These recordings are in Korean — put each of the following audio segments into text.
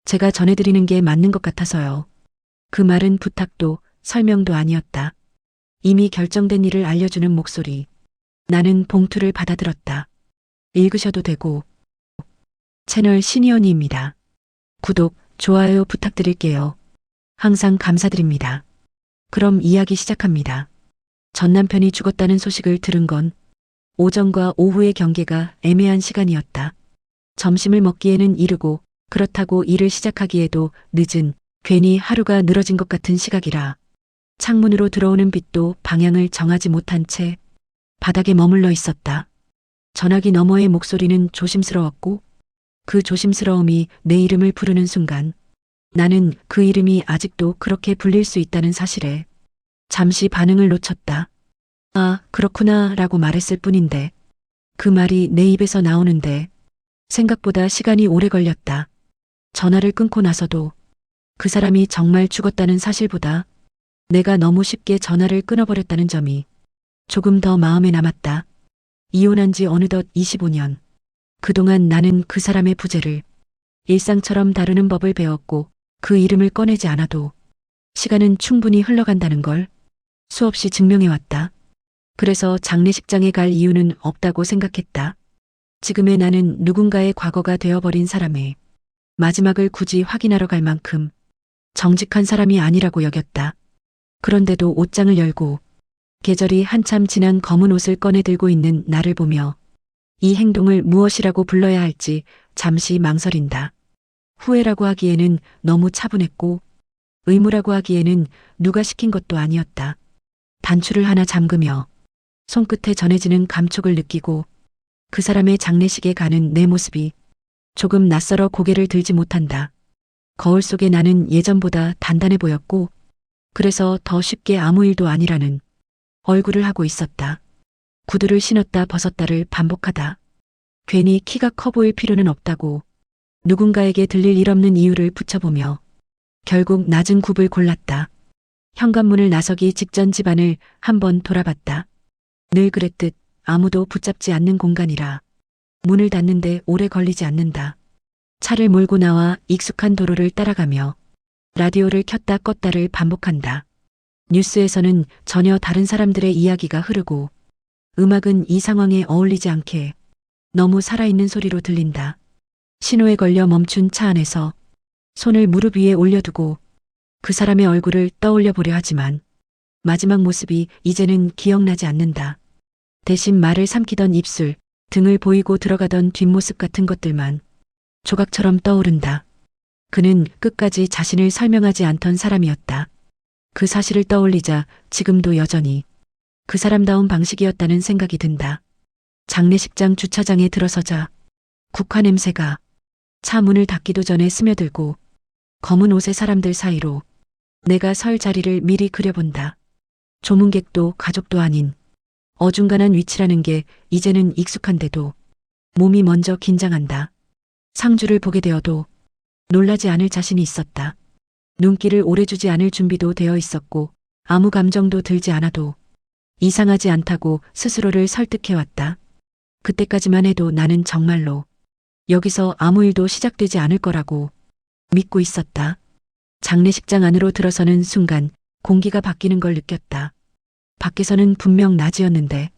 제가 전해드리는 게 맞는 것 같아서요. 그 말은 부탁도 설명도 아니었다. 이미 결정된 일을 알려주는 목소리. 나는 봉투를 받아들었다. 읽으셔도 되고. 채널 시니언니입니다. 구독, 좋아요 부탁드릴게요. 항상 감사드립니다. 그럼 이야기 시작합니다. 전 남편이 죽었다는 소식을 들은 건 오전과 오후의 경계가 애매한 시간이었다. 점심을 먹기에는 이르고 그렇다고 일을 시작하기에도 늦은, 괜히 하루가 늘어진 것 같은 시각이라 창문으로 들어오는 빛도 방향을 정하지 못한 채 바닥에 머물러 있었다. 전화기 너머의 목소리는 조심스러웠고 그 조심스러움이 내 이름을 부르는 순간 나는 그 이름이 아직도 그렇게 불릴 수 있다는 사실에 잠시 반응을 놓쳤다. 아, 그렇구나 라고 말했을 뿐인데 그 말이 내 입에서 나오는데 생각보다 시간이 오래 걸렸다. 전화를 끊고 나서도 그 사람이 정말 죽었다는 사실보다 내가 너무 쉽게 전화를 끊어버렸다는 점이 조금 더 마음에 남았다. 이혼한 지 어느덧 25년. 그동안 나는 그 사람의 부재를 일상처럼 다루는 법을 배웠고 그 이름을 꺼내지 않아도 시간은 충분히 흘러간다는 걸 수없이 증명해왔다. 그래서 장례식장에 갈 이유는 없다고 생각했다. 지금의 나는 누군가의 과거가 되어버린 사람의 마지막을 굳이 확인하러 갈 만큼 정직한 사람이 아니라고 여겼다. 그런데도 옷장을 열고 계절이 한참 지난 검은 옷을 꺼내 들고 있는 나를 보며 이 행동을 무엇이라고 불러야 할지 잠시 망설인다. 후회라고 하기에는 너무 차분했고 의무라고 하기에는 누가 시킨 것도 아니었다. 단추를 하나 잠그며 손끝에 전해지는 감촉을 느끼고 그 사람의 장례식에 가는 내 모습이 조금 낯설어 고개를 들지 못한다. 거울 속에 나는 예전보다 단단해 보였고 그래서 더 쉽게 아무 일도 아니라는 얼굴을 하고 있었다. 구두를 신었다 벗었다를 반복하다. 괜히 키가 커 보일 필요는 없다고 누군가에게 들릴 일 없는 이유를 붙여보며 결국 낮은 굽을 골랐다. 현관문을 나서기 직전 집안을 한번 돌아봤다. 늘 그랬듯 아무도 붙잡지 않는 공간이라 문을 닫는데 오래 걸리지 않는다. 차를 몰고 나와 익숙한 도로를 따라가며 라디오를 켰다 껐다를 반복한다. 뉴스에서는 전혀 다른 사람들의 이야기가 흐르고 음악은 이 상황에 어울리지 않게 너무 살아있는 소리로 들린다. 신호에 걸려 멈춘 차 안에서 손을 무릎 위에 올려두고 그 사람의 얼굴을 떠올려 보려 하지만 마지막 모습이 이제는 기억나지 않는다. 대신 말을 삼키던 입술, 등을 보이고 들어가던 뒷모습 같은 것들만 조각처럼 떠오른다. 그는 끝까지 자신을 설명하지 않던 사람이었다. 그 사실을 떠올리자 지금도 여전히 그 사람다운 방식이었다는 생각이 든다. 장례식장 주차장에 들어서자 국화 냄새가 차 문을 닫기도 전에 스며들고 검은 옷의 사람들 사이로 내가 설 자리를 미리 그려본다. 조문객도 가족도 아닌 어중간한 위치라는 게 이제는 익숙한데도 몸이 먼저 긴장한다. 상주를 보게 되어도 놀라지 않을 자신이 있었다. 눈길을 오래 주지 않을 준비도 되어 있었고 아무 감정도 들지 않아도 이상하지 않다고 스스로를 설득해왔다. 그때까지만 해도 나는 정말로 여기서 아무 일도 시작되지 않을 거라고 믿고 있었다. 장례식장 안으로 들어서는 순간 공기가 바뀌는 걸 느꼈다. 밖에서는 분명 낮이었는데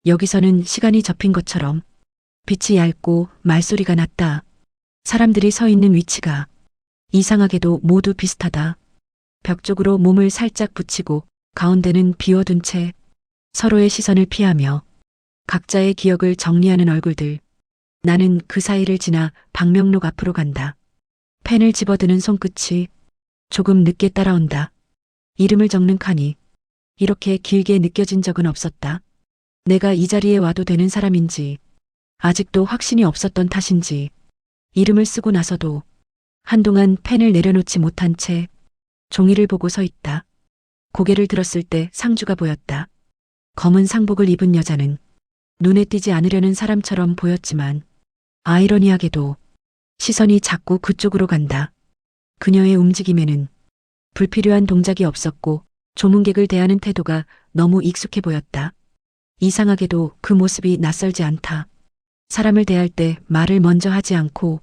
여기서는 시간이 접힌 것처럼 빛이 얇고 말소리가 낮다. 사람들이 서 있는 위치가 이상하게도 모두 비슷하다. 벽 쪽으로 몸을 살짝 붙이고 가운데는 비워둔 채 서로의 시선을 피하며 각자의 기억을 정리하는 얼굴들. 나는 그 사이를 지나 방명록 앞으로 간다. 펜을 집어드는 손끝이 조금 늦게 따라온다. 이름을 적는 칸이 이렇게 길게 느껴진 적은 없었다. 내가 이 자리에 와도 되는 사람인지 아직도 확신이 없었던 탓인지 이름을 쓰고 나서도 한동안 펜을 내려놓지 못한 채 종이를 보고 서 있다. 고개를 들었을 때 상주가 보였다. 검은 상복을 입은 여자는 눈에 띄지 않으려는 사람처럼 보였지만 아이러니하게도 시선이 자꾸 그쪽으로 간다. 그녀의 움직임에는 불필요한 동작이 없었고 조문객을 대하는 태도가 너무 익숙해 보였다. 이상하게도 그 모습이 낯설지 않다. 사람을 대할 때 말을 먼저 하지 않고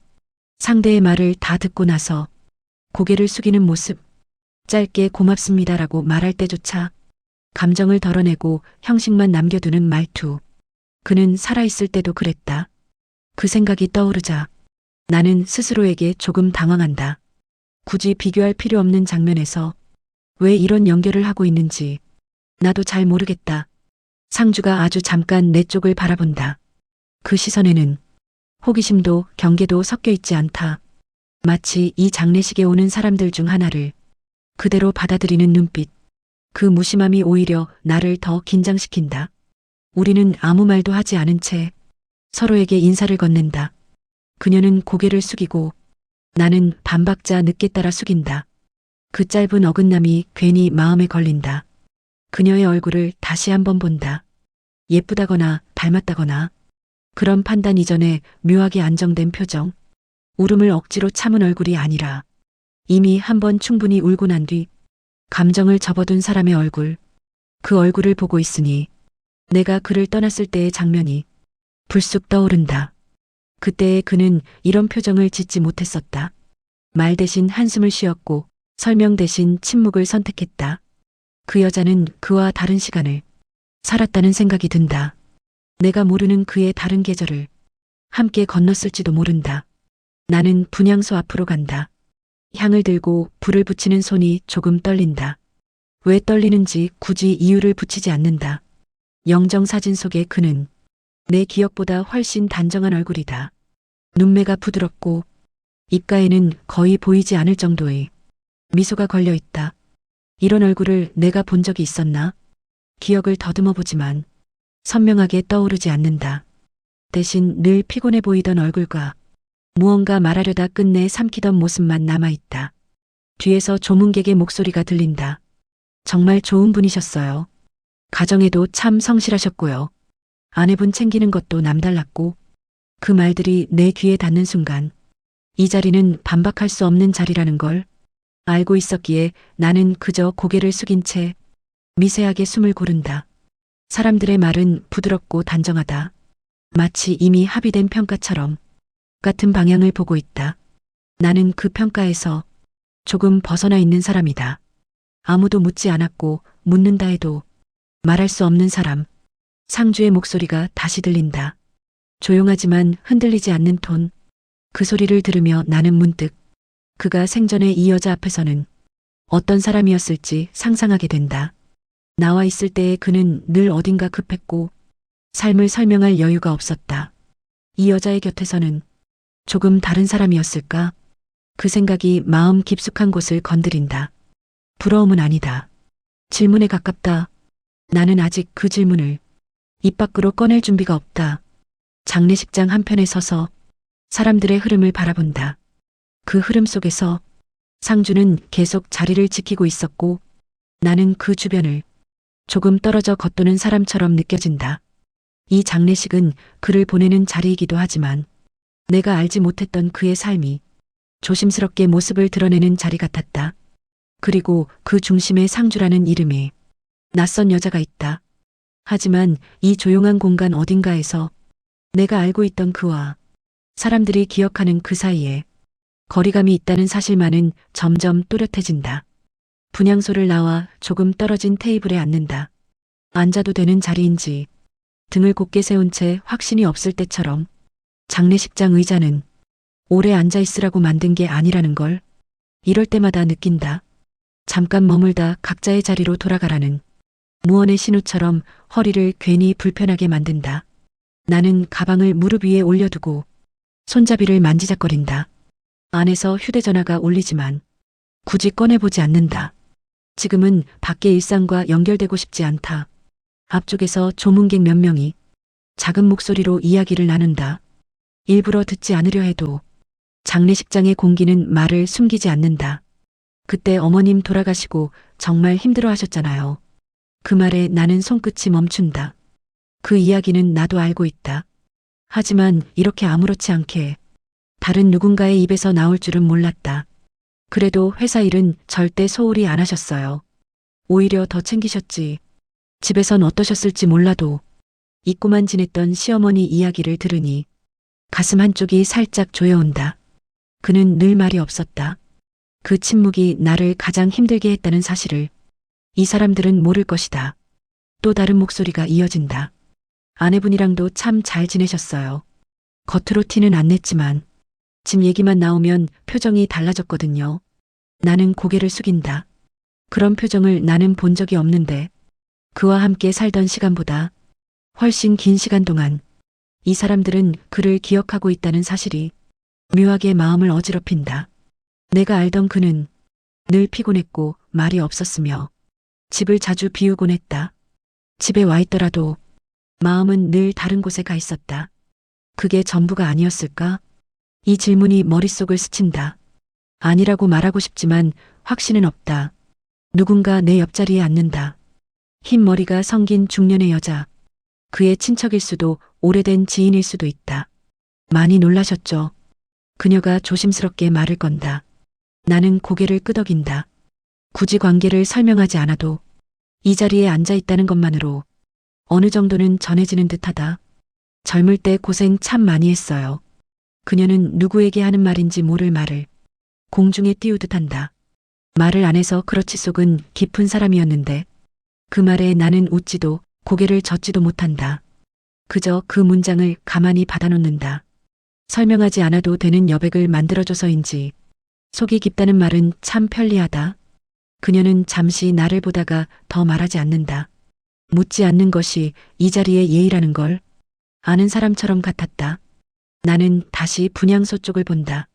상대의 말을 다 듣고 나서 고개를 숙이는 모습, 짧게 고맙습니다라고 말할 때조차 감정을 덜어내고 형식만 남겨두는 말투. 그는 살아있을 때도 그랬다. 그 생각이 떠오르자 나는 스스로에게 조금 당황한다. 굳이 비교할 필요 없는 장면에서 왜 이런 연결을 하고 있는지 나도 잘 모르겠다. 상주가 아주 잠깐 내 쪽을 바라본다. 그 시선에는 호기심도 경계도 섞여 있지 않다. 마치 이 장례식에 오는 사람들 중 하나를 그대로 받아들이는 눈빛. 그 무심함이 오히려 나를 더 긴장시킨다. 우리는 아무 말도 하지 않은 채 서로에게 인사를 건넨다. 그녀는 고개를 숙이고 나는 반박자 늦게 따라 숙인다. 그 짧은 어긋남이 괜히 마음에 걸린다. 그녀의 얼굴을 다시 한번 본다. 예쁘다거나 닮았다거나 그런 판단 이전에 묘하게 안정된 표정. 울음을 억지로 참은 얼굴이 아니라 이미 한번 충분히 울고 난 뒤 감정을 접어둔 사람의 얼굴. 그 얼굴을 보고 있으니 내가 그를 떠났을 때의 장면이 불쑥 떠오른다. 그때의 그는 이런 표정을 짓지 못했었다. 말 대신 한숨을 쉬었고 설명 대신 침묵을 선택했다. 그 여자는 그와 다른 시간을 살았다는 생각이 든다. 내가 모르는 그의 다른 계절을 함께 건넜을지도 모른다. 나는 분향소 앞으로 간다. 향을 들고 불을 붙이는 손이 조금 떨린다. 왜 떨리는지 굳이 이유를 붙이지 않는다. 영정사진 속의 그는 내 기억보다 훨씬 단정한 얼굴이다. 눈매가 부드럽고 입가에는 거의 보이지 않을 정도의 미소가 걸려 있다. 이런 얼굴을 내가 본 적이 있었나? 기억을 더듬어 보지만 선명하게 떠오르지 않는다. 대신 늘 피곤해 보이던 얼굴과 무언가 말하려다 끝내 삼키던 모습만 남아있다. 뒤에서 조문객의 목소리가 들린다. 정말 좋은 분이셨어요. 가정에도 참 성실하셨고요. 아내분 챙기는 것도 남달랐고. 그 말들이 내 귀에 닿는 순간 이 자리는 반박할 수 없는 자리라는 걸 알고 있었기에 나는 그저 고개를 숙인 채 미세하게 숨을 고른다. 사람들의 말은 부드럽고 단정하다. 마치 이미 합의된 평가처럼 같은 방향을 보고 있다. 나는 그 평가에서 조금 벗어나 있는 사람이다. 아무도 묻지 않았고 묻는다 해도 말할 수 없는 사람. 상주의 목소리가 다시 들린다. 조용하지만 흔들리지 않는 톤. 그 소리를 들으며 나는 문득 그가 생전에 이 여자 앞에서는 어떤 사람이었을지 상상하게 된다. 나와 있을 때의 그는 늘 어딘가 급했고 삶을 설명할 여유가 없었다. 이 여자의 곁에서는 조금 다른 사람이었을까? 그 생각이 마음 깊숙한 곳을 건드린다. 부러움은 아니다. 질문에 가깝다. 나는 아직 그 질문을 입 밖으로 꺼낼 준비가 없다. 장례식장 한편에 서서 사람들의 흐름을 바라본다. 그 흐름 속에서 상주는 계속 자리를 지키고 있었고 나는 그 주변을 조금 떨어져 겉도는 사람처럼 느껴진다. 이 장례식은 그를 보내는 자리이기도 하지만 내가 알지 못했던 그의 삶이 조심스럽게 모습을 드러내는 자리 같았다. 그리고 그 중심에 상주라는 이름의 낯선 여자가 있다. 하지만 이 조용한 공간 어딘가에서 내가 알고 있던 그와 사람들이 기억하는 그 사이에 거리감이 있다는 사실만은 점점 또렷해진다. 분향소를 나와 조금 떨어진 테이블에 앉는다. 앉아도 되는 자리인지 등을 곧게 세운 채 확신이 없을 때처럼 장례식장 의자는 오래 앉아 있으라고 만든 게 아니라는 걸 이럴 때마다 느낀다. 잠깐 머물다 각자의 자리로 돌아가라는 무언의 신호처럼 허리를 괜히 불편하게 만든다. 나는 가방을 무릎 위에 올려두고 손잡이를 만지작거린다. 안에서 휴대전화가 울리지만 굳이 꺼내보지 않는다. 지금은 밖의 일상과 연결되고 싶지 않다. 앞쪽에서 조문객 몇 명이 작은 목소리로 이야기를 나눈다. 일부러 듣지 않으려 해도 장례식장의 공기는 말을 숨기지 않는다. 그때 어머님 돌아가시고 정말 힘들어 하셨잖아요. 그 말에 나는 손끝이 멈춘다. 그 이야기는 나도 알고 있다. 하지만 이렇게 아무렇지 않게 다른 누군가의 입에서 나올 줄은 몰랐다. 그래도 회사 일은 절대 소홀히 안 하셨어요. 오히려 더 챙기셨지. 집에선 어떠셨을지 몰라도 잊고만 지냈던 시어머니 이야기를 들으니 가슴 한쪽이 살짝 조여온다. 그는 늘 말이 없었다. 그 침묵이 나를 가장 힘들게 했다는 사실을 이 사람들은 모를 것이다. 또 다른 목소리가 이어진다. 아내분이랑도 참 잘 지내셨어요. 겉으로 티는 안 냈지만 집 얘기만 나오면 표정이 달라졌거든요. 나는 고개를 숙인다. 그런 표정을 나는 본 적이 없는데 그와 함께 살던 시간보다 훨씬 긴 시간 동안 이 사람들은 그를 기억하고 있다는 사실이 묘하게 마음을 어지럽힌다. 내가 알던 그는 늘 피곤했고 말이 없었으며 집을 자주 비우곤 했다. 집에 와 있더라도 마음은 늘 다른 곳에 가 있었다. 그게 전부가 아니었을까? 이 질문이 머릿속을 스친다. 아니라고 말하고 싶지만 확신은 없다. 누군가 내 옆자리에 앉는다. 흰 머리가 성긴 중년의 여자. 그의 친척일 수도 오래된 지인일 수도 있다. 많이 놀라셨죠? 그녀가 조심스럽게 말을 건다. 나는 고개를 끄덕인다. 굳이 관계를 설명하지 않아도 이 자리에 앉아 있다는 것만으로 어느 정도는 전해지는 듯하다. 젊을 때 고생 참 많이 했어요. 그녀는 누구에게 하는 말인지 모를 말을 공중에 띄우듯 한다. 말을 안 해서 그렇지 속은 깊은 사람이었는데 그 말에 나는 웃지도 고개를 젓지도 못한다. 그저 그 문장을 가만히 받아놓는다. 설명하지 않아도 되는 여백을 만들어줘서인지 속이 깊다는 말은 참 편리하다. 그녀는 잠시 나를 보다가 더 말하지 않는다. 묻지 않는 것이 이 자리의 예의라는 걸 아는 사람처럼 같았다. 나는 다시 분향소 쪽을 본다.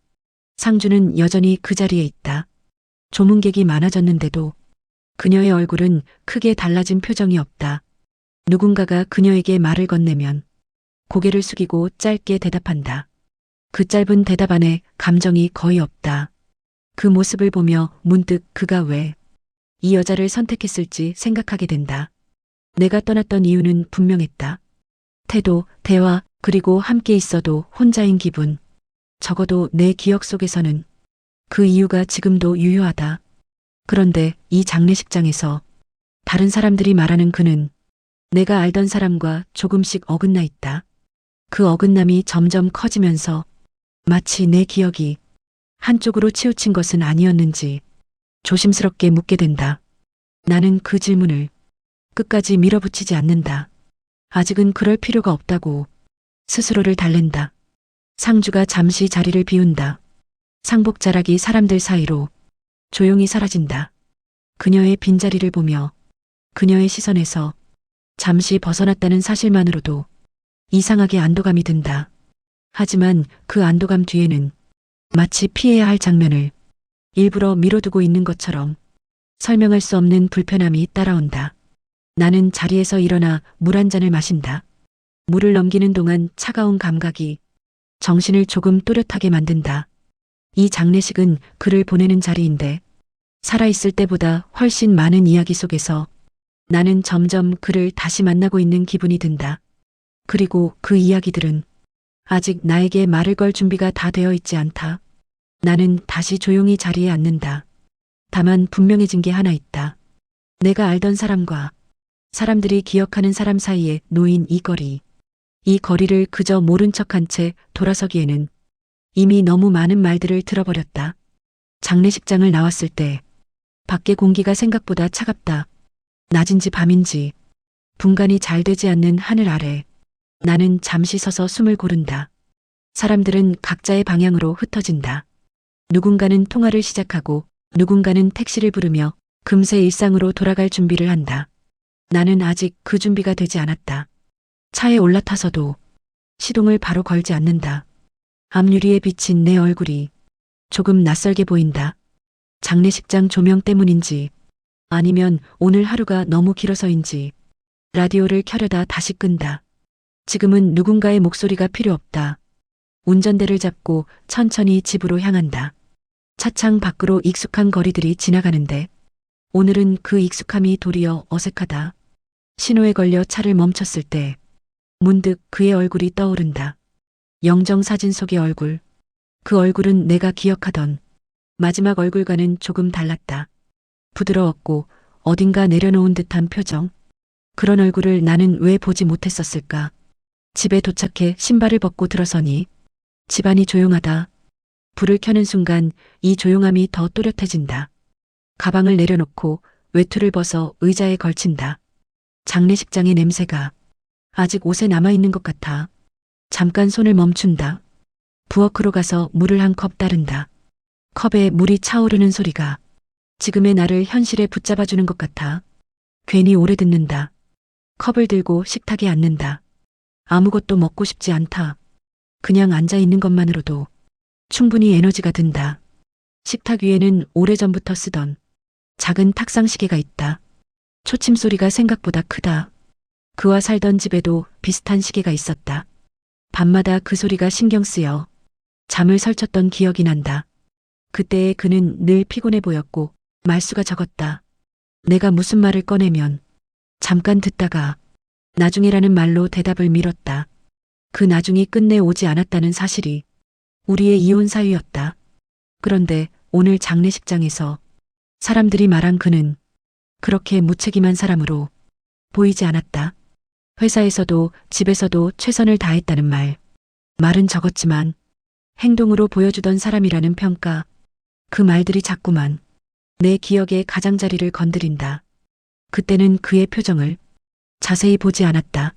상주는 여전히 그 자리에 있다. 조문객이 많아졌는데도 그녀의 얼굴은 크게 달라진 표정이 없다. 누군가가 그녀에게 말을 건네면 고개를 숙이고 짧게 대답한다. 그 짧은 대답 안에 감정이 거의 없다. 그 모습을 보며 문득 그가 왜 이 여자를 선택했을지 생각하게 된다. 내가 떠났던 이유는 분명했다. 태도, 대화, 그리고 함께 있어도 혼자인 기분. 적어도 내 기억 속에서는 그 이유가 지금도 유효하다. 그런데 이 장례식장에서 다른 사람들이 말하는 그는 내가 알던 사람과 조금씩 어긋나 있다. 그 어긋남이 점점 커지면서 마치 내 기억이 한쪽으로 치우친 것은 아니었는지 조심스럽게 묻게 된다. 나는 그 질문을 끝까지 밀어붙이지 않는다. 아직은 그럴 필요가 없다고 스스로를 달랜다. 상주가 잠시 자리를 비운다. 상복 자락이 사람들 사이로 조용히 사라진다. 그녀의 빈자리를 보며 그녀의 시선에서 잠시 벗어났다는 사실만으로도 이상하게 안도감이 든다. 하지만 그 안도감 뒤에는 마치 피해야 할 장면을 일부러 미뤄두고 있는 것처럼 설명할 수 없는 불편함이 따라온다. 나는 자리에서 일어나 물 한 잔을 마신다. 물을 넘기는 동안 차가운 감각이 정신을 조금 또렷하게 만든다. 이 장례식은 그를 보내는 자리인데 살아있을 때보다 훨씬 많은 이야기 속에서 나는 점점 그를 다시 만나고 있는 기분이 든다. 그리고 그 이야기들은 아직 나에게 말을 걸 준비가 다 되어 있지 않다. 나는 다시 조용히 자리에 앉는다. 다만 분명해진 게 하나 있다. 내가 알던 사람과 사람들이 기억하는 사람 사이에 놓인 이 거리. 이 거리를 그저 모른 척한 채 돌아서기에는 이미 너무 많은 말들을 들어버렸다. 장례식장을 나왔을 때 밖의 공기가 생각보다 차갑다. 낮인지 밤인지 분간이 잘 되지 않는 하늘 아래 나는 잠시 서서 숨을 고른다. 사람들은 각자의 방향으로 흩어진다. 누군가는 통화를 시작하고 누군가는 택시를 부르며 금세 일상으로 돌아갈 준비를 한다. 나는 아직 그 준비가 되지 않았다. 차에 올라타서도 시동을 바로 걸지 않는다. 앞유리에 비친 내 얼굴이 조금 낯설게 보인다. 장례식장 조명 때문인지 아니면 오늘 하루가 너무 길어서인지 라디오를 켜려다 다시 끈다. 지금은 누군가의 목소리가 필요 없다. 운전대를 잡고 천천히 집으로 향한다. 차창 밖으로 익숙한 거리들이 지나가는데 오늘은 그 익숙함이 도리어 어색하다. 신호에 걸려 차를 멈췄을 때 문득 그의 얼굴이 떠오른다. 영정사진 속의 얼굴. 그 얼굴은 내가 기억하던 마지막 얼굴과는 조금 달랐다. 부드러웠고 어딘가 내려놓은 듯한 표정. 그런 얼굴을 나는 왜 보지 못했었을까? 집에 도착해 신발을 벗고 들어서니 집안이 조용하다. 불을 켜는 순간 이 조용함이 더 또렷해진다. 가방을 내려놓고 외투를 벗어 의자에 걸친다. 장례식장의 냄새가 아직 옷에 남아있는 것 같아. 잠깐 손을 멈춘다. 부엌으로 가서 물을 한 컵 따른다. 컵에 물이 차오르는 소리가 지금의 나를 현실에 붙잡아주는 것 같아. 괜히 오래 듣는다. 컵을 들고 식탁에 앉는다. 아무것도 먹고 싶지 않다. 그냥 앉아 있는 것만으로도 충분히 에너지가 든다. 식탁 위에는 오래전부터 쓰던 작은 탁상 시계가 있다. 초침 소리가 생각보다 크다. 그와 살던 집에도 비슷한 시계가 있었다. 밤마다 그 소리가 신경 쓰여 잠을 설쳤던 기억이 난다. 그때의 그는 늘 피곤해 보였고 말수가 적었다. 내가 무슨 말을 꺼내면 잠깐 듣다가 나중에라는 말로 대답을 미뤘다. 그 나중이 끝내 오지 않았다는 사실이 우리의 이혼 사유였다. 그런데 오늘 장례식장에서 사람들이 말한 그는 그렇게 무책임한 사람으로 보이지 않았다. 회사에서도 집에서도 최선을 다했다는 말은 적었지만 행동으로 보여주던 사람이라는 평가, 그 말들이 자꾸만 내 기억의 가장자리를 건드린다. 그때는 그의 표정을 자세히 보지 않았다.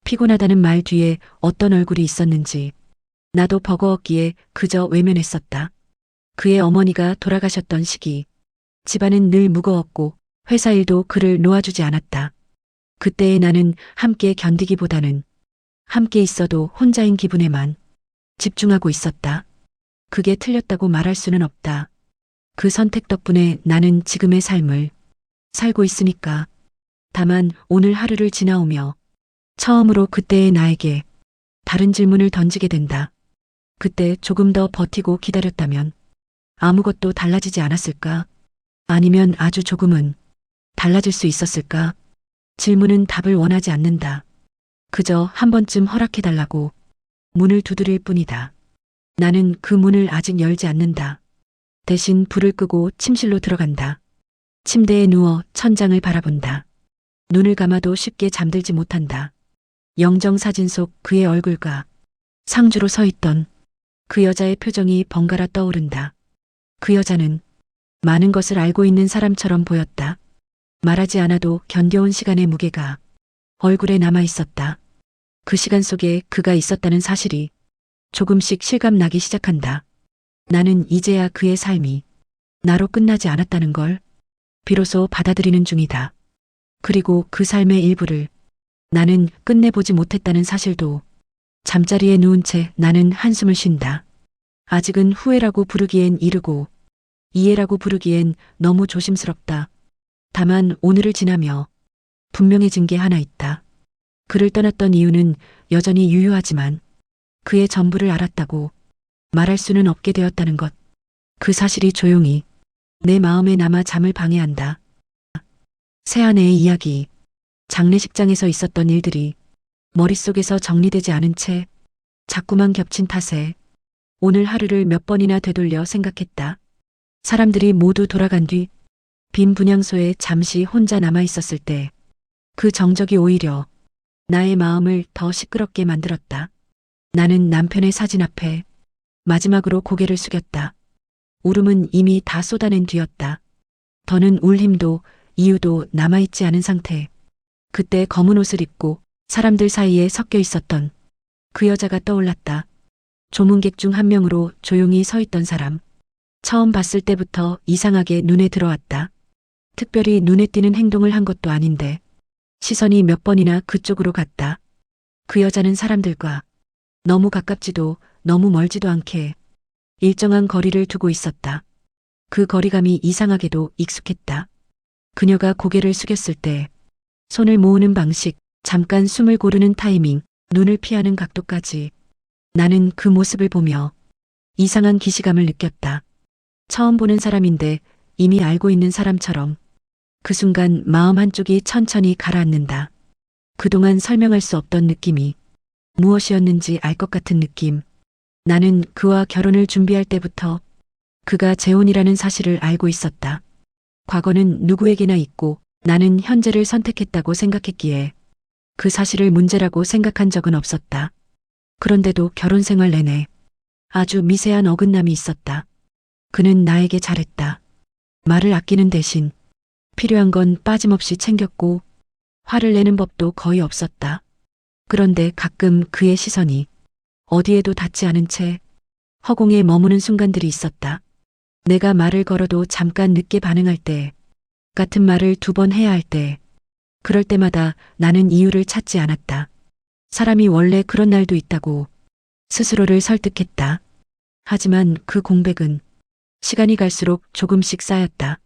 피곤하다는 말 뒤에 어떤 얼굴이 있었는지 나도 버거웠기에 그저 외면했었다. 그의 어머니가 돌아가셨던 시기, 집안은 늘 무거웠고 회사 일도 그를 놓아주지 않았다. 그때의 나는 함께 견디기보다는 함께 있어도 혼자인 기분에만 집중하고 있었다. 그게 틀렸다고 말할 수는 없다. 그 선택 덕분에 나는 지금의 삶을 살고 있으니까. 다만 오늘 하루를 지나오며 처음으로 그때의 나에게 다른 질문을 던지게 된다. 그때 조금 더 버티고 기다렸다면 아무것도 달라지지 않았을까? 아니면 아주 조금은 달라질 수 있었을까? 질문은 답을 원하지 않는다. 그저 한 번쯤 허락해달라고 문을 두드릴 뿐이다. 나는 그 문을 아직 열지 않는다. 대신 불을 끄고 침실로 들어간다. 침대에 누워 천장을 바라본다. 눈을 감아도 쉽게 잠들지 못한다. 영정사진 속 그의 얼굴과 상주로 서 있던 그 여자의 표정이 번갈아 떠오른다. 그 여자는 많은 것을 알고 있는 사람처럼 보였다. 말하지 않아도 견뎌온 시간의 무게가 얼굴에 남아 있었다. 그 시간 속에 그가 있었다는 사실이 조금씩 실감나기 시작한다. 나는 이제야 그의 삶이 나로 끝나지 않았다는 걸 비로소 받아들이는 중이다. 그리고 그 삶의 일부를 나는 끝내보지 못했다는 사실도. 잠자리에 누운 채 나는 한숨을 쉰다. 아직은 후회라고 부르기엔 이르고 이해라고 부르기엔 너무 조심스럽다. 다만 오늘을 지나며 분명해진 게 하나 있다. 그를 떠났던 이유는 여전히 유효하지만 그의 전부를 알았다고 말할 수는 없게 되었다는 것. 그 사실이 조용히 내 마음에 남아 잠을 방해한다. 새아내의 이야기, 장례식장에서 있었던 일들이 머릿속에서 정리되지 않은 채 자꾸만 겹친 탓에 오늘 하루를 몇 번이나 되돌려 생각했다. 사람들이 모두 돌아간 뒤 빈 분향소에 잠시 혼자 남아 있었을 때 그 정적이 오히려 나의 마음을 더 시끄럽게 만들었다. 나는 남편의 사진 앞에 마지막으로 고개를 숙였다. 울음은 이미 다 쏟아낸 뒤였다. 더는 울 힘도 이유도 남아있지 않은 상태. 그때 검은 옷을 입고 사람들 사이에 섞여 있었던 그 여자가 떠올랐다. 조문객 중 한 명으로 조용히 서 있던 사람. 처음 봤을 때부터 이상하게 눈에 들어왔다. 특별히 눈에 띄는 행동을 한 것도 아닌데 시선이 몇 번이나 그쪽으로 갔다. 그 여자는 사람들과 너무 가깝지도 너무 멀지도 않게 일정한 거리를 두고 있었다. 그 거리감이 이상하게도 익숙했다. 그녀가 고개를 숙였을 때 손을 모으는 방식, 잠깐 숨을 고르는 타이밍, 눈을 피하는 각도까지 나는 그 모습을 보며 이상한 기시감을 느꼈다. 처음 보는 사람인데 이미 알고 있는 사람처럼 그 순간 마음 한쪽이 천천히 가라앉는다. 그동안 설명할 수 없던 느낌이 무엇이었는지 알 것 같은 느낌. 나는 그와 결혼을 준비할 때부터 그가 재혼이라는 사실을 알고 있었다. 과거는 누구에게나 있고 나는 현재를 선택했다고 생각했기에 그 사실을 문제라고 생각한 적은 없었다. 그런데도 결혼 생활 내내 아주 미세한 어긋남이 있었다. 그는 나에게 잘했다. 말을 아끼는 대신 필요한 건 빠짐없이 챙겼고 화를 내는 법도 거의 없었다. 그런데 가끔 그의 시선이 어디에도 닿지 않은 채 허공에 머무는 순간들이 있었다. 내가 말을 걸어도 잠깐 늦게 반응할 때, 같은 말을 2번 해야 할 때, 그럴 때마다 나는 이유를 찾지 않았다. 사람이 원래 그런 날도 있다고 스스로를 설득했다. 하지만 그 공백은 시간이 갈수록 조금씩 쌓였다.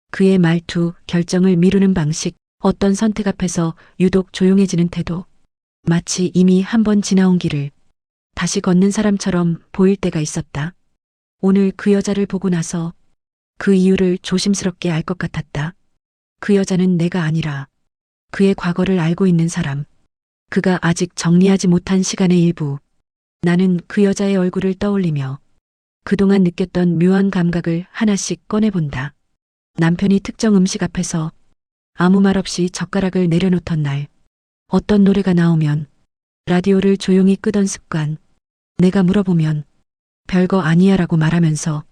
그의 말투, 결정을 미루는 방식, 어떤 선택 앞에서 유독 조용해지는 태도, 마치 이미 한 번 지나온 길을 다시 걷는 사람처럼 보일 때가 있었다. 오늘 그 여자를 보고 나서 그 이유를 조심스럽게 알 것 같았다. 그 여자는 내가 아니라 그의 과거를 알고 있는 사람. 그가 아직 정리하지 못한 시간의 일부. 나는 그 여자의 얼굴을 떠올리며 그동안 느꼈던 묘한 감각을 하나씩 꺼내본다. 남편이 특정 음식 앞에서 아무 말 없이 젓가락을 내려놓던 날, 어떤 노래가 나오면 라디오를 조용히 끄던 습관, 내가 물어보면 별거 아니야 라고 말하면서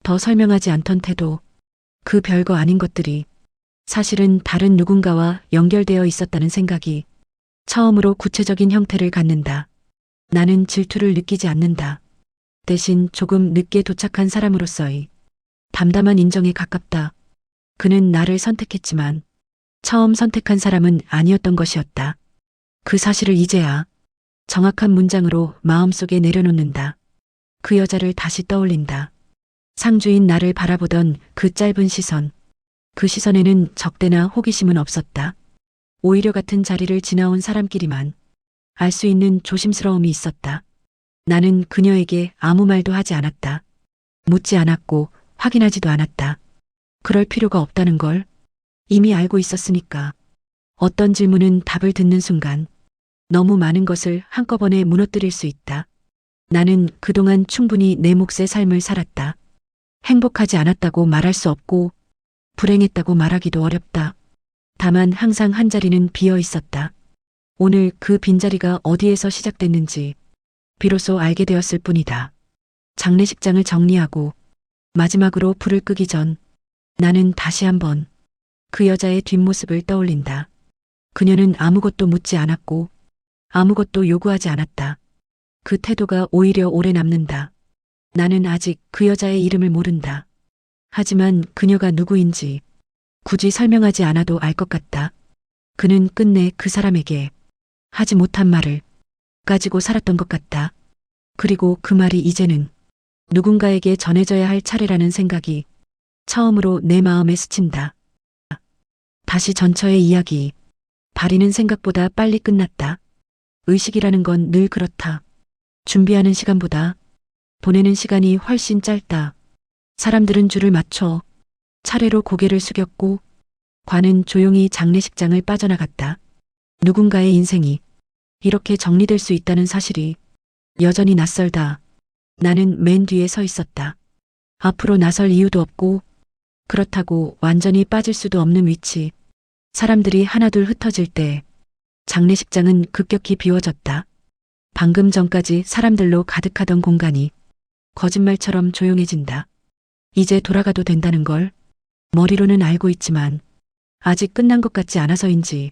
더 설명하지 않던 태도, 그 별거 아닌 것들이 사실은 다른 누군가와 연결되어 있었다는 생각이 처음으로 구체적인 형태를 갖는다. 나는 질투를 느끼지 않는다. 대신 조금 늦게 도착한 사람으로서의 담담한 인정에 가깝다. 그는 나를 선택했지만 처음 선택한 사람은 아니었던 것이었다. 그 사실을 이제야 정확한 문장으로 마음속에 내려놓는다. 그 여자를 다시 떠올린다. 상주인 나를 바라보던 그 짧은 시선. 그 시선에는 적대나 호기심은 없었다. 오히려 같은 자리를 지나온 사람끼리만 알 수 있는 조심스러움이 있었다. 나는 그녀에게 아무 말도 하지 않았다. 묻지 않았고 확인하지도 않았다. 그럴 필요가 없다는 걸 이미 알고 있었으니까. 어떤 질문은 답을 듣는 순간 너무 많은 것을 한꺼번에 무너뜨릴 수 있다. 나는 그동안 충분히 내 몫의 삶을 살았다. 행복하지 않았다고 말할 수 없고 불행했다고 말하기도 어렵다. 다만 항상 한 자리는 비어 있었다. 오늘 그 빈자리가 어디에서 시작됐는지 비로소 알게 되었을 뿐이다. 장례식장을 정리하고 마지막으로 불을 끄기 전 나는 다시 한번 그 여자의 뒷모습을 떠올린다. 그녀는 아무것도 묻지 않았고 아무것도 요구하지 않았다. 그 태도가 오히려 오래 남는다. 나는 아직 그 여자의 이름을 모른다. 하지만 그녀가 누구인지 굳이 설명하지 않아도 알 것 같다. 그는 끝내 그 사람에게 하지 못한 말을 가지고 살았던 것 같다. 그리고 그 말이 이제는 누군가에게 전해져야 할 차례라는 생각이 처음으로 내 마음에 스친다. 다시 전처의 이야기. 발이는 생각보다 빨리 끝났다. 의식이라는 건 늘 그렇다. 준비하는 시간보다 보내는 시간이 훨씬 짧다. 사람들은 줄을 맞춰 차례로 고개를 숙였고 관은 조용히 장례식장을 빠져나갔다. 누군가의 인생이 이렇게 정리될 수 있다는 사실이 여전히 낯설다. 나는 맨 뒤에 서 있었다. 앞으로 나설 이유도 없고 그렇다고 완전히 빠질 수도 없는 위치. 사람들이 하나둘 흩어질 때 장례식장은 급격히 비워졌다. 방금 전까지 사람들로 가득하던 공간이 거짓말처럼 조용해진다. 이제 돌아가도 된다는 걸 머리로는 알고 있지만 아직 끝난 것 같지 않아서인지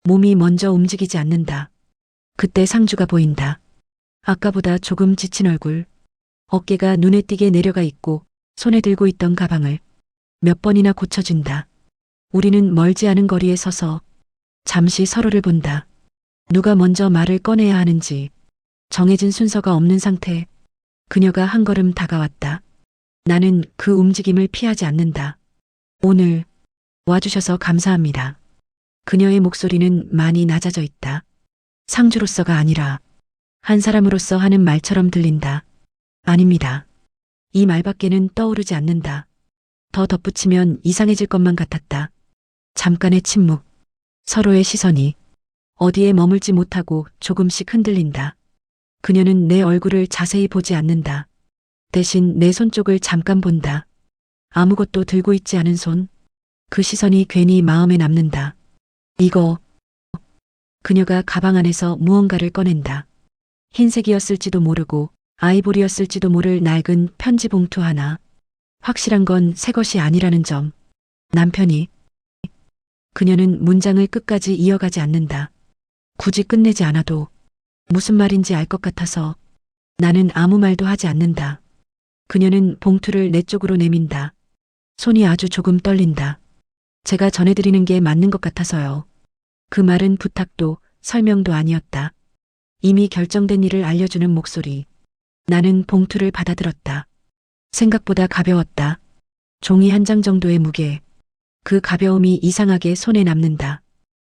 몸이 먼저 움직이지 않는다. 그때 상주가 보인다. 아까보다 조금 지친 얼굴, 어깨가 눈에 띄게 내려가 있고 손에 들고 있던 가방을 몇 번이나 고쳐준다. 우리는 멀지 않은 거리에 서서 잠시 서로를 본다. 누가 먼저 말을 꺼내야 하는지 정해진 순서가 없는 상태. 그녀가 한 걸음 다가왔다. 나는 그 움직임을 피하지 않는다. 오늘 와주셔서 감사합니다. 그녀의 목소리는 많이 낮아져 있다. 상주로서가 아니라 한 사람으로서 하는 말처럼 들린다. 아닙니다. 이 말밖에는 떠오르지 않는다. 더 덧붙이면 이상해질 것만 같았다. 잠깐의 침묵. 서로의 시선이 어디에 머물지 못하고 조금씩 흔들린다. 그녀는 내 얼굴을 자세히 보지 않는다. 대신 내 손 쪽을 잠깐 본다. 아무것도 들고 있지 않은 손. 그 시선이 괜히 마음에 남는다. 이거. 그녀가 가방 안에서 무언가를 꺼낸다. 흰색이었을지도 모르고 아이보리였을지도 모를 낡은 편지 봉투 하나. 확실한 건 새 것이 아니라는 점. 남편이. 그녀는 문장을 끝까지 이어가지 않는다. 굳이 끝내지 않아도 무슨 말인지 알 것 같아서 나는 아무 말도 하지 않는다. 그녀는 봉투를 내 쪽으로 내민다. 손이 아주 조금 떨린다. 제가 전해드리는 게 맞는 것 같아서요. 그 말은 부탁도 설명도 아니었다. 이미 결정된 일을 알려주는 목소리. 나는 봉투를 받아들었다. 생각보다 가벼웠다. 종이 한 장 정도의 무게. 그 가벼움이 이상하게 손에 남는다.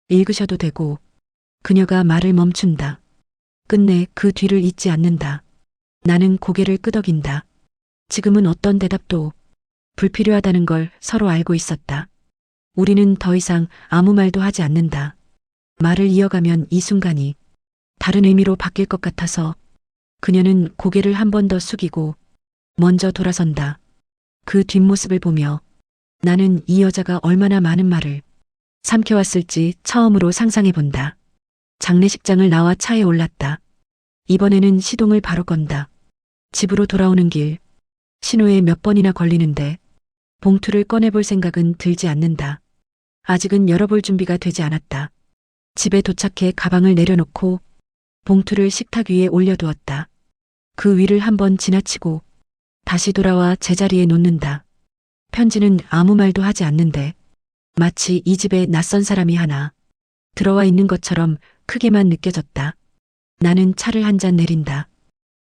읽으셔도 되고. 그녀가 말을 멈춘다. 끝내 그 뒤를 잇지 않는다. 나는 고개를 끄덕인다. 지금은 어떤 대답도 불필요하다는 걸 서로 알고 있었다. 우리는 더 이상 아무 말도 하지 않는다. 말을 이어가면 이 순간이 다른 의미로 바뀔 것 같아서 그녀는 고개를 한 번 더 숙이고 먼저 돌아선다. 그 뒷모습을 보며 나는 이 여자가 얼마나 많은 말을 삼켜왔을지 처음으로 상상해 본다. 장례식장을 나와 차에 올랐다. 이번에는 시동을 바로 건다. 집으로 돌아오는 길, 신호에 몇 번이나 걸리는데 봉투를 꺼내볼 생각은 들지 않는다. 아직은 열어볼 준비가 되지 않았다. 집에 도착해 가방을 내려놓고 봉투를 식탁 위에 올려두었다. 그 위를 한번 지나치고 다시 돌아와 제자리에 놓는다. 편지는 아무 말도 하지 않는데 마치 이 집에 낯선 사람이 하나 들어와 있는 것처럼 크게만 느껴졌다. 나는 차를 한 잔 내린다.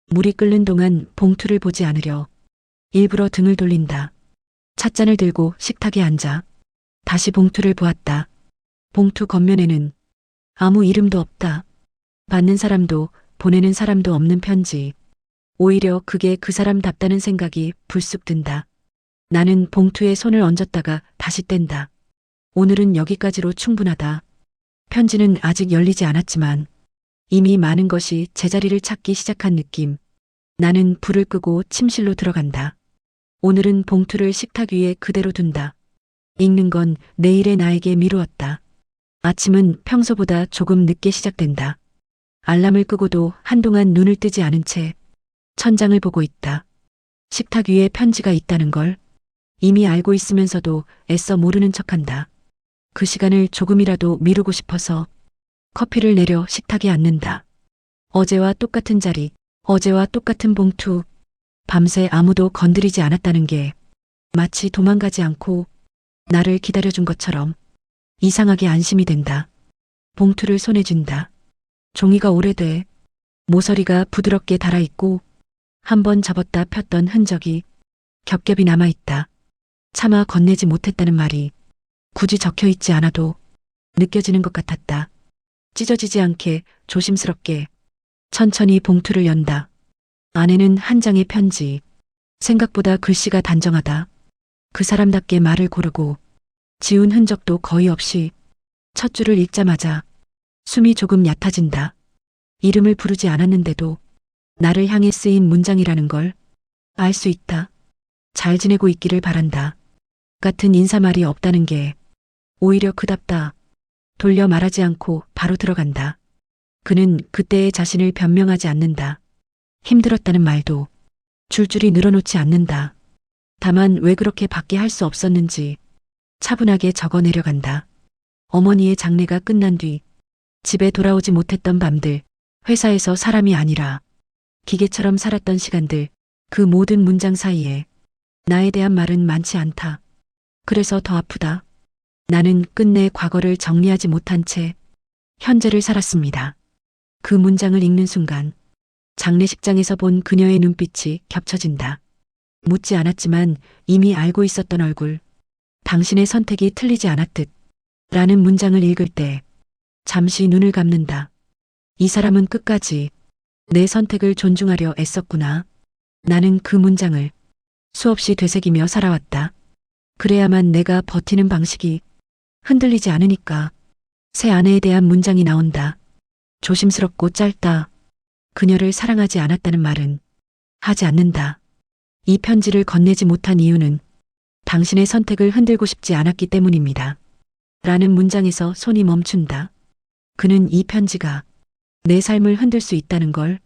물이 끓는 동안 봉투를 보지 않으려 일부러 등을 돌린다. 찻잔을 들고 식탁에 앉아 다시 봉투를 보았다. 봉투 겉면에는 아무 이름도 없다. 받는 사람도 보내는 사람도 없는 편지. 오히려 그게 그 사람답다는 생각이 불쑥 든다. 나는 봉투에 손을 얹었다가 다시 뗀다. 오늘은 여기까지로 충분하다. 편지는 아직 열리지 않았지만 이미 많은 것이 제자리를 찾기 시작한 느낌. 나는 불을 끄고 침실로 들어간다. 오늘은 봉투를 식탁 위에 그대로 둔다. 읽는 건 내일의 나에게 미루었다. 아침은 평소보다 조금 늦게 시작된다. 알람을 끄고도 한동안 눈을 뜨지 않은 채 천장을 보고 있다. 식탁 위에 편지가 있다는 걸 이미 알고 있으면서도 애써 모르는 척한다. 그 시간을 조금이라도 미루고 싶어서 커피를 내려 식탁에 앉는다. 어제와 똑같은 자리, 어제와 똑같은 봉투. 밤새 아무도 건드리지 않았다는 게 마치 도망가지 않고 나를 기다려준 것처럼 이상하게 안심이 된다. 봉투를 손에 쥔다. 종이가 오래돼 모서리가 부드럽게 달아있고 한번 접었다 폈던 흔적이 겹겹이 남아있다. 차마 건네지 못했다는 말이 굳이 적혀있지 않아도 느껴지는 것 같았다. 찢어지지 않게 조심스럽게 천천히 봉투를 연다. 안에는 한 장의 편지. 생각보다 글씨가 단정하다. 그 사람답게 말을 고르고 지운 흔적도 거의 없이 첫 줄을 읽자마자 숨이 조금 얕아진다. 이름을 부르지 않았는데도 나를 향해 쓰인 문장이라는 걸 알 수 있다. 잘 지내고 있기를 바란다. 같은 인사말이 없다는 게 오히려 그답다. 돌려 말하지 않고 바로 들어간다. 그는 그때의 자신을 변명하지 않는다. 힘들었다는 말도 줄줄이 늘어놓지 않는다. 다만 왜 그렇게 밖에 할 수 없었는지 차분하게 적어 내려간다. 어머니의 장례가 끝난 뒤 집에 돌아오지 못했던 밤들, 회사에서 사람이 아니라 기계처럼 살았던 시간들, 그 모든 문장 사이에 나에 대한 말은 많지 않다. 그래서 더 아프다. 나는 끝내 과거를 정리하지 못한 채 현재를 살았습니다. 그 문장을 읽는 순간 장례식장에서 본 그녀의 눈빛이 겹쳐진다. 묻지 않았지만 이미 알고 있었던 얼굴. 당신의 선택이 틀리지 않았듯 라는 문장을 읽을 때 잠시 눈을 감는다. 이 사람은 끝까지 내 선택을 존중하려 애썼구나. 나는 그 문장을 수없이 되새기며 살아왔다. 그래야만 내가 버티는 방식이 흔들리지 않으니까. 새 아내에 대한 문장이 나온다. 조심스럽고 짧다. 그녀를 사랑하지 않았다는 말은 하지 않는다. 이 편지를 건네지 못한 이유는 당신의 선택을 흔들고 싶지 않았기 때문입니다. 라는 문장에서 손이 멈춘다. 그는 이 편지가 내 삶을 흔들 수 있다는 걸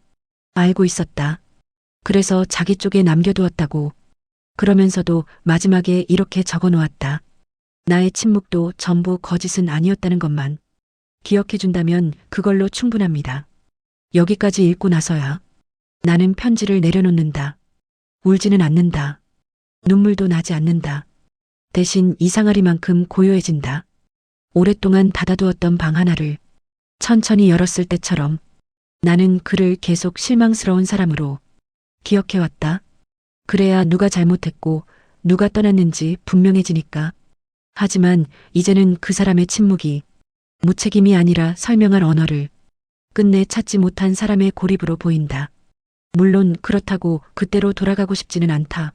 알고 있었다. 그래서 자기 쪽에 남겨두었다고. 그러면서도 마지막에 이렇게 적어 놓았다. 나의 침묵도 전부 거짓은 아니었다는 것만 기억해준다면 그걸로 충분합니다. 여기까지 읽고 나서야 나는 편지를 내려놓는다. 울지는 않는다. 눈물도 나지 않는다. 대신 이상하리만큼 고요해진다. 오랫동안 닫아두었던 방 하나를 천천히 열었을 때처럼 나는 그를 계속 실망스러운 사람으로 기억해왔다. 그래야 누가 잘못했고 누가 떠났는지 분명해지니까. 하지만 이제는 그 사람의 침묵이 무책임이 아니라 설명할 언어를 끝내 찾지 못한 사람의 고립으로 보인다. 물론 그렇다고 그때로 돌아가고 싶지는 않다.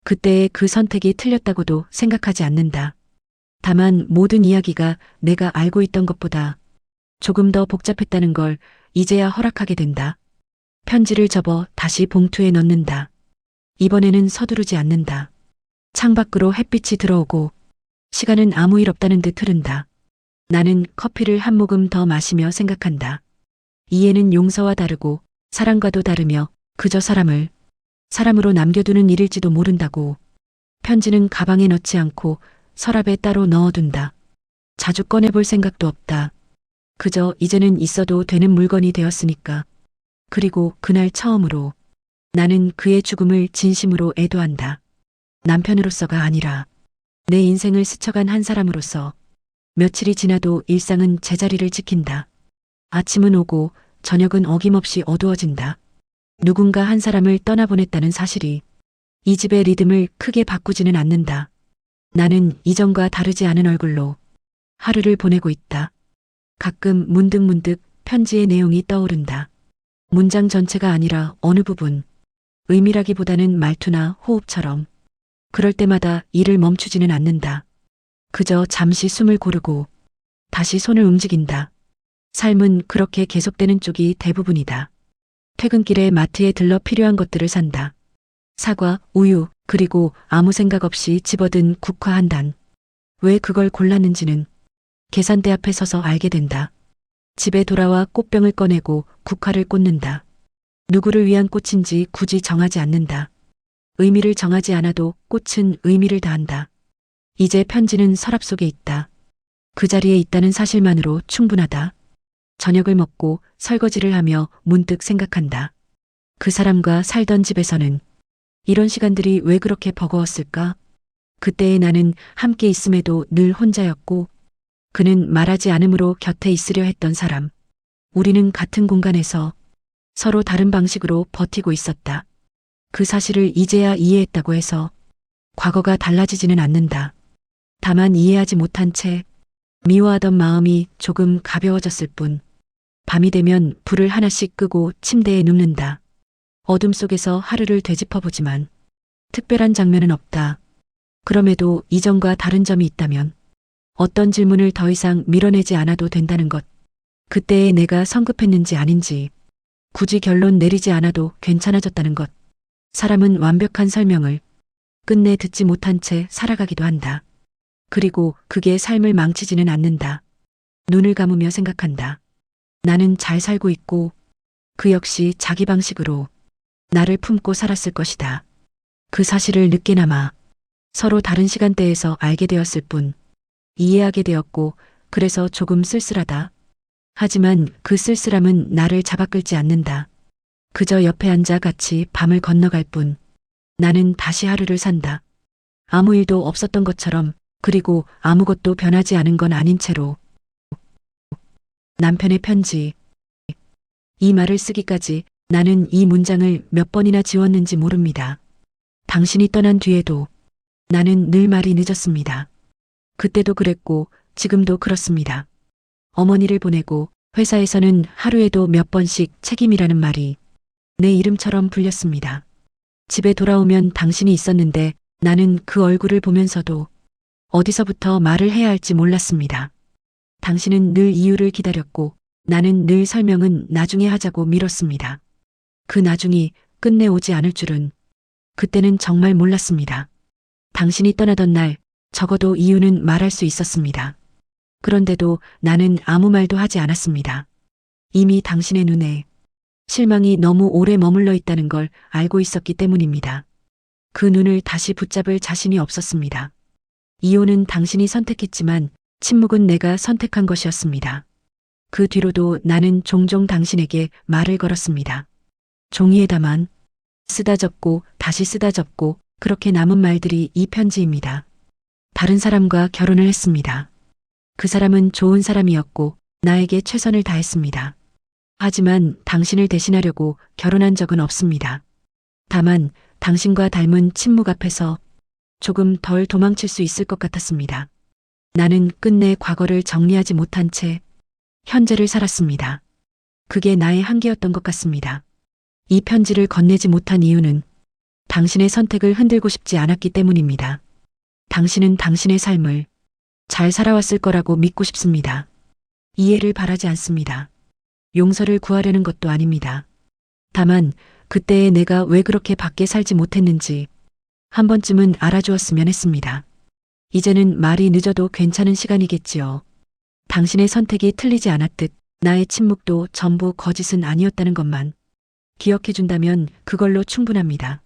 그때의 그 선택이 틀렸다고도 생각하지 않는다. 다만 모든 이야기가 내가 알고 있던 것보다 조금 더 복잡했다는 걸 이제야 허락하게 된다. 편지를 접어 다시 봉투에 넣는다. 이번에는 서두르지 않는다. 창밖으로 햇빛이 들어오고 시간은 아무 일 없다는 듯 흐른다. 나는 커피를 한 모금 더 마시며 생각한다. 이해는 용서와 다르고 사랑과도 다르며 그저 사람으로 남겨두는 일일지도 모른다고. 편지는 가방에 넣지 않고 서랍에 따로 넣어둔다. 자주 꺼내볼 생각도 없다. 그저 이제는 있어도 되는 물건이 되었으니까. 그리고 그날 처음으로 나는 그의 죽음을 진심으로 애도한다. 남편으로서가 아니라 내 인생을 스쳐간 한 사람으로서. 며칠이 지나도 일상은 제자리를 지킨다. 아침은 오고 저녁은 어김없이 어두워진다. 누군가 한 사람을 떠나보냈다는 사실이 이 집의 리듬을 크게 바꾸지는 않는다. 나는 이전과 다르지 않은 얼굴로 하루를 보내고 있다. 가끔 문득문득 편지의 내용이 떠오른다. 문장 전체가 아니라 어느 부분, 의미라기보다는 말투나 호흡처럼. 그럴 때마다 일을 멈추지는 않는다. 그저 잠시 숨을 고르고 다시 손을 움직인다. 삶은 그렇게 계속되는 쪽이 대부분이다. 퇴근길에 마트에 들러 필요한 것들을 산다. 사과, 우유, 그리고 아무 생각 없이 집어든 국화 한 단. 왜 그걸 골랐는지는 계산대 앞에 서서 알게 된다. 집에 돌아와 꽃병을 꺼내고 국화를 꽂는다. 누구를 위한 꽃인지 굳이 정하지 않는다. 의미를 정하지 않아도 꽃은 의미를 다한다. 이제 편지는 서랍 속에 있다. 그 자리에 있다는 사실만으로 충분하다. 저녁을 먹고 설거지를 하며 문득 생각한다. 그 사람과 살던 집에서는 이런 시간들이 왜 그렇게 버거웠을까? 그때의 나는 함께 있음에도 늘 혼자였고 그는 말하지 않으므로 곁에 있으려 했던 사람. 우리는 같은 공간에서 서로 다른 방식으로 버티고 있었다. 그 사실을 이제야 이해했다고 해서 과거가 달라지지는 않는다. 다만 이해하지 못한 채 미워하던 마음이 조금 가벼워졌을 뿐. 밤이 되면 불을 하나씩 끄고 침대에 눕는다. 어둠 속에서 하루를 되짚어보지만 특별한 장면은 없다. 그럼에도 이전과 다른 점이 있다면 어떤 질문을 더 이상 밀어내지 않아도 된다는 것. 그때의 내가 성급했는지 아닌지 굳이 결론 내리지 않아도 괜찮아졌다는 것. 사람은 완벽한 설명을 끝내 듣지 못한 채 살아가기도 한다. 그리고 그게 삶을 망치지는 않는다. 눈을 감으며 생각한다. 나는 잘 살고 있고 그 역시 자기 방식으로 나를 품고 살았을 것이다. 그 사실을 늦게나마 서로 다른 시간대에서 알게 되었을 뿐 이해하게 되었고 그래서 조금 쓸쓸하다. 하지만 그 쓸쓸함은 나를 잡아끌지 않는다. 그저 옆에 앉아 같이 밤을 건너갈 뿐. 나는 다시 하루를 산다. 아무 일도 없었던 것처럼 그리고 아무것도 변하지 않은 건 아닌 채로. 남편의 편지. 이 말을 쓰기까지 나는 이 문장을 몇 번이나 지웠는지 모릅니다. 당신이 떠난 뒤에도 나는 늘 말이 늦었습니다. 그때도 그랬고 지금도 그렇습니다. 어머니를 보내고 회사에서는 하루에도 몇 번씩 책임이라는 말이 내 이름처럼 불렸습니다. 집에 돌아오면 당신이 있었는데 나는 그 얼굴을 보면서도 어디서부터 말을 해야 할지 몰랐습니다. 당신은 늘 이유를 기다렸고 나는 늘 설명은 나중에 하자고 미뤘습니다. 그 나중이 끝내 오지 않을 줄은 그때는 정말 몰랐습니다. 당신이 떠나던 날 적어도 이유는 말할 수 있었습니다. 그런데도 나는 아무 말도 하지 않았습니다. 이미 당신의 눈에 실망이 너무 오래 머물러 있다는 걸 알고 있었기 때문입니다. 그 눈을 다시 붙잡을 자신이 없었습니다. 이혼은 당신이 선택했지만 침묵은 내가 선택한 것이었습니다. 그 뒤로도 나는 종종 당신에게 말을 걸었습니다. 종이에다만 쓰다 접고 다시 쓰다 접고 그렇게 남은 말들이 이 편지입니다. 다른 사람과 결혼을 했습니다. 그 사람은 좋은 사람이었고 나에게 최선을 다했습니다. 하지만 당신을 대신하려고 결혼한 적은 없습니다. 다만 당신과 닮은 침묵 앞에서 조금 덜 도망칠 수 있을 것 같았습니다. 나는 끝내 과거를 정리하지 못한 채 현재를 살았습니다. 그게 나의 한계였던 것 같습니다. 이 편지를 건네지 못한 이유는 당신의 선택을 흔들고 싶지 않았기 때문입니다. 당신은 당신의 삶을 잘 살아왔을 거라고 믿고 싶습니다. 이해를 바라지 않습니다. 용서를 구하려는 것도 아닙니다. 다만 그때의 내가 왜 그렇게 밖에 살지 못했는지 한 번쯤은 알아주었으면 했습니다. 이제는 말이 늦어도 괜찮은 시간이겠지요. 당신의 선택이 틀리지 않았듯 나의 침묵도 전부 거짓은 아니었다는 것만 기억해 준다면 그걸로 충분합니다.